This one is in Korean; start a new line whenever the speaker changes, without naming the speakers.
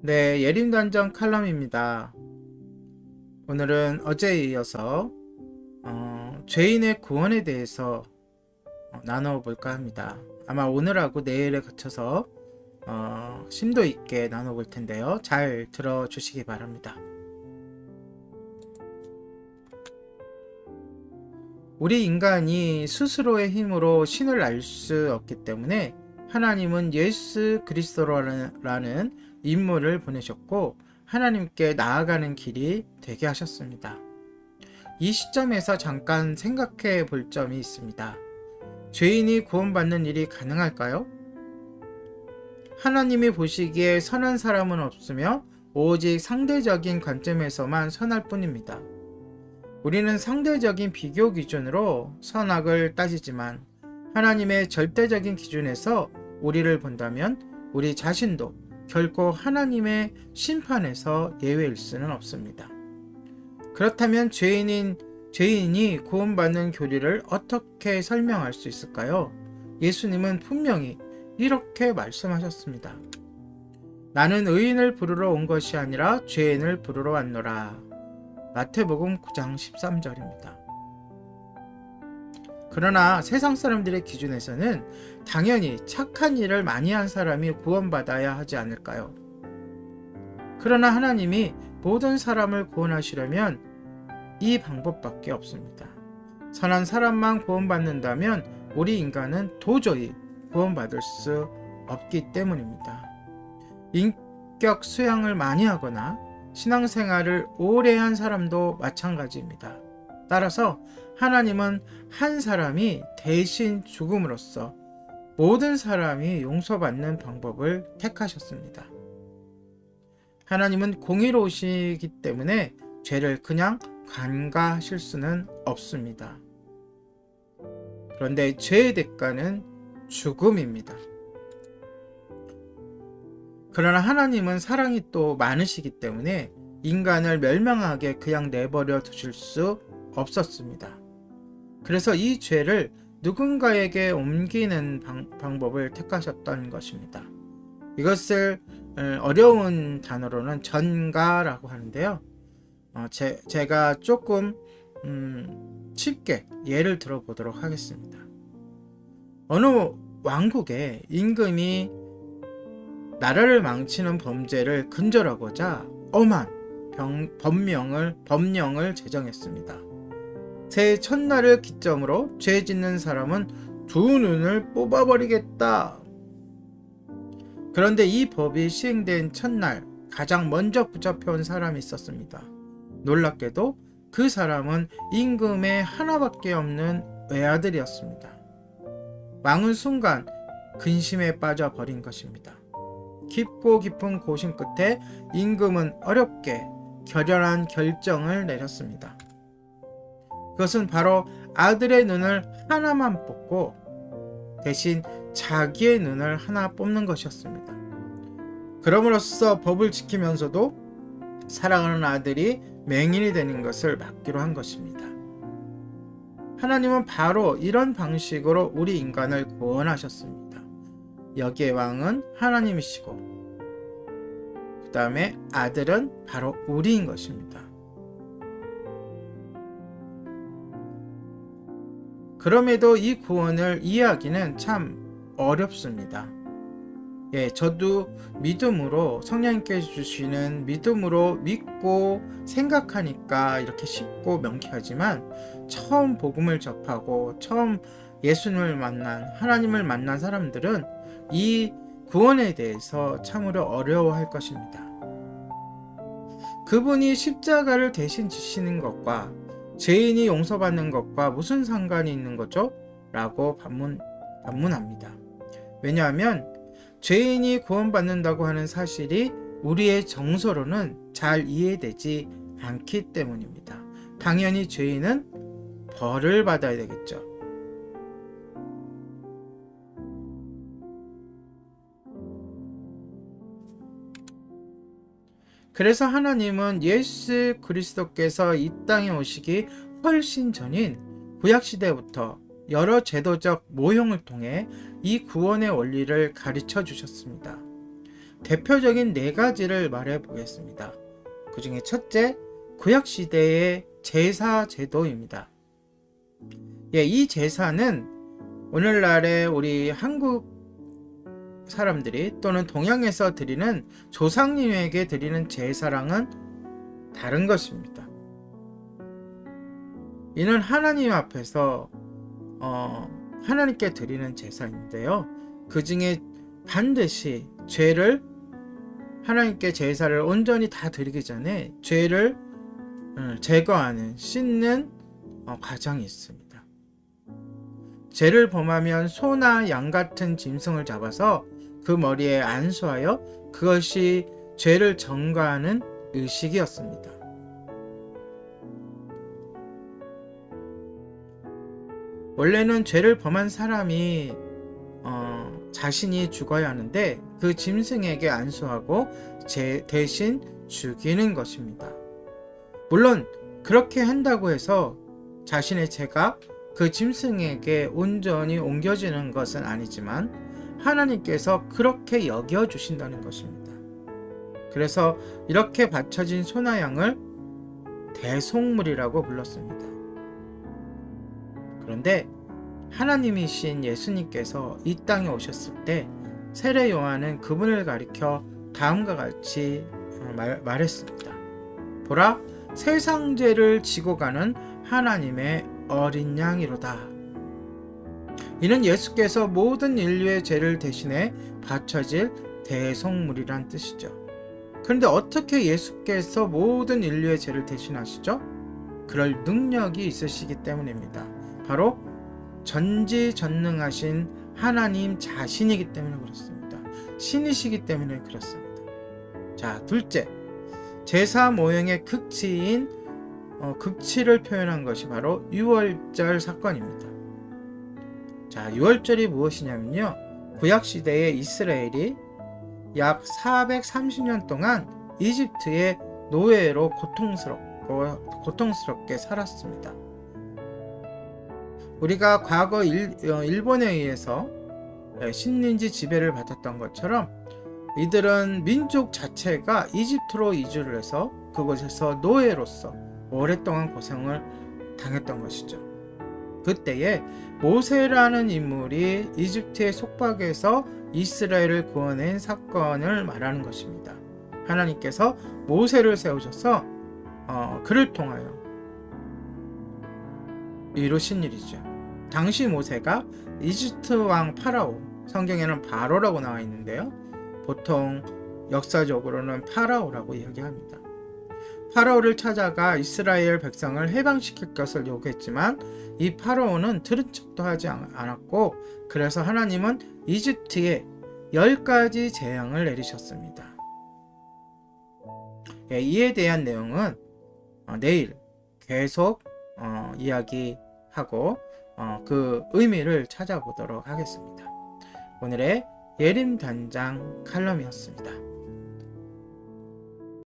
네, 예림단정 칼럼입니다. 오늘은 어제에 이어서 죄인의 구원에 대해서 나눠볼까 합니다. 아마 오늘하고 내일에 거쳐서 심도 있게 나눠볼 텐데요. 잘 들어주시기 바랍니다. 우리 인간이 스스로의 힘으로 신을 알 수 없기 때문에 하나님은 예수 그리스도라는 인물을 보내셨고 하나님께 나아가는 길이 되게 하셨습니다. 이 시점에서 잠깐 생각해 볼 점이 있습니다. 죄인이 구원받는 일이 가능할까요? 하나님이 보시기에 선한 사람은 없으며 오직 상대적인 관점에서만 선할 뿐입니다. 우리는 상대적인 비교 기준으로 선악을 따지지만 하나님의 절대적인 기준에서 우리를 본다면 우리 자신도 결코 하나님의 심판에서 예외일 수는 없습니다. 그렇다면 죄인이 구원받는 교리를 어떻게 설명할 수 있을까요? 예수님은 분명히 이렇게 말씀하셨습니다. 나는 의인을 부르러 온 것이 아니라 죄인을 부르러 왔노라. 마태복음 9장 13절입니다. 그러나 세상 사람들의 기준에서는 당연히 착한 일을 많이 한 사람이 구원받아야 하지 않을까요? 그러나 하나님이 모든 사람을 구원하시려면 이 방법밖에 없습니다. 선한 사람만 구원받는다면 우리 인간은 도저히 구원받을 수 없기 때문입니다. 인격 수양을 많이 하거나 신앙생활을 오래 한 사람도 마찬가지입니다. 따라서 하나님은 한 사람이 대신 죽음으로써 모든 사람이 용서받는 방법을 택하셨습니다. 하나님은 공의로우시기 때문에 죄를 그냥 간과하실 수는 없습니다. 그런데 죄의 대가는 죽음입니다. 그러나 하나님은 사랑이 또 많으시기 때문에 인간을 멸망하게 그냥 내버려 두실 수 없었습니다. 그래서 이 죄를 누군가에게 옮기는 방법을 택하셨던 것입니다. 이것을 어려운 단어로는 전가라고 하는데요. 제가 조금 쉽게 예를 들어보도록 하겠습니다. 어느 왕국에 임금이 나라를 망치는 범죄를 근절하고자 엄한 법령을 제정했습니다. 새해 첫날을 기점으로 죄 짓는 사람은 두 눈을 뽑아버리겠다. 그런데 이 법이 시행된 첫날 가장 먼저 붙잡혀온 사람이 있었습니다. 놀랍게도 그 사람은 임금의 하나밖에 없는 외아들이었습니다. 왕은 순간 근심에 빠져버린 것입니다. 깊고 깊은 고심 끝에 임금은 어렵게 결연한 결정을 내렸습니다. 그것은 바로 아들의 눈을 하나만 뽑고 대신 자기의 눈을 하나 뽑는 것이었습니다. 그럼으로써 법을 지키면서도 사랑하는 아들이 맹인이 되는 것을 막기로 한 것입니다. 하나님은 바로 이런 방식으로 우리 인간을 구원하셨습니다. 여기에 왕은 하나님이시고 그 다음에 아들은 바로 우리인 것입니다. 그럼에도 이 구원을 이해하기는 참 어렵습니다. 저도 믿음으로 성령님께서 주시는 믿음으로 믿고 생각하니까 이렇게 쉽고 명쾌하지만 처음 복음을 접하고 처음 예수님을 만난 하나님을 만난 사람들은 이 구원에 대해서 참으로 어려워할 것입니다. 그분이 십자가를 대신 지시는 것과 죄인이 용서받는 것과 무슨 상관이 있는 거죠? 라고 반문합니다. 왜냐하면 죄인이 구원받는다고 하는 사실이 우리의 정서로는 잘 이해되지 않기 때문입니다. 당연히 죄인은 벌을 받아야 되겠죠. 그래서 하나님은 예수 그리스도께서 이 땅에 오시기 훨씬 전인 구약시대부터 여러 제도적 모형을 통해 이 구원의 원리를 가르쳐 주셨습니다. 대표적인 네 가지를 말해 보겠습니다. 그 중에 첫째, 구약시대의 제사 제도입니다. 이 제사는 오늘날의 우리 한국 사람들이 또는 동양에서 드리는 조상님에게 드리는 제사랑은 다른 것입니다. 이는 하나님 앞에서 하나님께 드리는 제사인데요. 그 중에 반드시 죄를 하나님께 제사를 온전히 다 드리기 전에 죄를 제거하는 씻는 과정이 있습니다. 죄를 범하면 소나 양 같은 짐승을 잡아서 그 머리에 안수하여 그것이 죄를 전가하는 의식이었습니다. 원래는 죄를 범한 사람이 자신이 죽어야 하는데 그 짐승에게 안수하고 대신 죽이는 것입니다. 물론 그렇게 한다고 해서 자신의 죄가 그 짐승에게 온전히 옮겨지는 것은 아니지만 하나님께서 그렇게 여겨주신다는 것입니다. 그래서 이렇게 바쳐진 소나 양을 대속물이라고 불렀습니다. 그런데 하나님이신 예수님께서 이 땅에 오셨을 때 세례 요한은 그분을 가리켜 다음과 같이 말했습니다. 보라, 세상 죄를 지고 가는 하나님의 어린 양이로다. 이는 예수께서 모든 인류의 죄를 대신해 바쳐질 대속물이란 뜻이죠. 그런데 어떻게 예수께서 모든 인류의 죄를 대신하시죠? 그럴 능력이 있으시기 때문입니다. 바로 전지전능하신 하나님 자신이기 때문에 그렇습니다. 신이시기 때문에 그렇습니다. 자, 둘째, 제사 모형의 극치인 극치를 표현한 것이 바로 유월절 사건입니다. 자, 유월절이 무엇이냐면요, 구약시대의 이스라엘이 약 430년 동안 이집트의 노예로 고통스럽게 살았습니다. 우리가 과거 일본에 의해서 식민지 지배를 받았던 것처럼 이들은 민족 자체가 이집트로 이주를 해서 그곳에서 노예로서 오랫동안 고생을 당했던 것이죠. 그때에 모세라는 인물이 이집트의 속박에서 이스라엘을 구원한 사건을 말하는 것입니다. 하나님께서 모세를 세우셔서 그를 통하여 이루신 일이죠. 당시 모세가 이집트 왕 파라오, 성경에는 바로라고 나와 있는데요, 보통 역사적으로는 파라오라고 이야기합니다. 파라오를 찾아가 이스라엘 백성을 해방시킬 것을 요구했지만 이 파라오는 들은 척도 하지 않았고, 그래서 하나님은 이집트에 10가지 재앙을 내리셨습니다. 이에 대한 내용은 내일 계속 이야기하고 그 의미를 찾아보도록 하겠습니다. 오늘의 예림 단장 칼럼이었습니다.